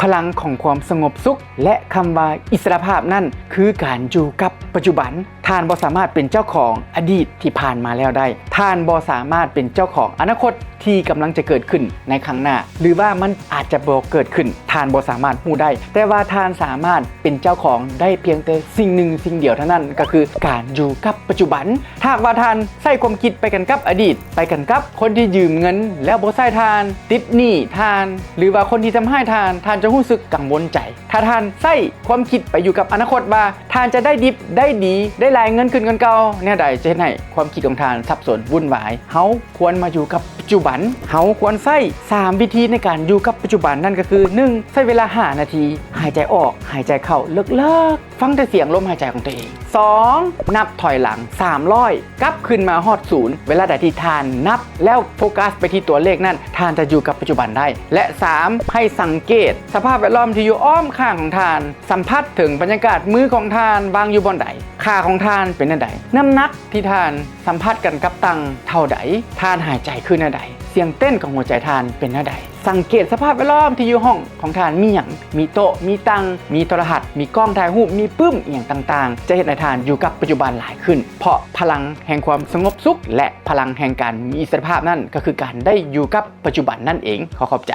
พลังของความสงบสุขและคำว่าอิสรภาพนั่นคือการอยู่กับปัจจุบันท่านบ่สามารถเป็นเจ้าของอดีตที่ผ่านมาแล้วได้ท่านบ่สามารถเป็นเจ้าของอนาคตที่กำลังจะเกิดขึ้นในข้างหน้าหรือว่ามันอาจจะบ่เกิดขึ้นท่านบ่สามารถรู้ได้แต่ว่าท่านสามารถเป็นเจ้าของได้เพียงแต่สิ่งหนึ่งสิ่งเดียวเท่านั้นก็คือการอยู่กับปัจจุบันถ้าว่าท่านใส่ความคิดไปกันกับอดีตไปกันกับคนที่ยืมเงินแล้วบ่ใส่ท่านติดหนี้ท่านหรือว่าคนที่ทำให้ท่านจะรู้สึกกังวลใจถ้าท่านใส่ความคิดไปอยู่กับอนาคตว่าท่านจะได้ดิบได้ดีได้หลายเงินขึ้นกันเก่าเนี่ยใดจะให้ความคิดของท่านสับสนวุ่นวายเฮาควรมาอยู่กับปัจจุบันเฮาควรใช้3วิธีในการอยู่กับปัจจุบันนั่นก็คือ 1. ใช้เวลา5นาทีหายใจออกหายใจเข้าเลิกๆฟังแต่เสียงลมหายใจของตัวเอง 2. นับถอยหลัง300กลับขึ้นมาฮอด0เวลาใดที่ท่านนับแล้วโฟกัสไปที่ตัวเลขนั้นท่านจะอยู่กับปัจจุบันได้และ 3. ให้สังเกตสภาพแวดล้อมที่อยู่อ้อมข้างของท่านสัมผัสถึงบรรยากาศมือของท่านวางอยู่บนใดขาของท่านเป็นอันใดน้ำหนักที่ท่านสัมผัสกันกับตังเท่าใดท่านหายใจขึ้นอันใดเสียงเต้นของหัวใจท่านเป็นอันใดสังเกตสภาพแวดล้อมที่อยู่ห้องของท่านมีหยังมีโต๊ะมีตังมีโทรทัศน์มีกล้องถ่ายรูปมีปึ้มอย่างต่างๆจะเห็นในท่านอยู่กับปัจจุบันหลายขึ้นเพราะพลังแห่งความสงบสุขและพลังแห่งการมีอิสรภาพนั่นก็คือการได้อยู่กับปัจจุบันนั่นเองขอบใจ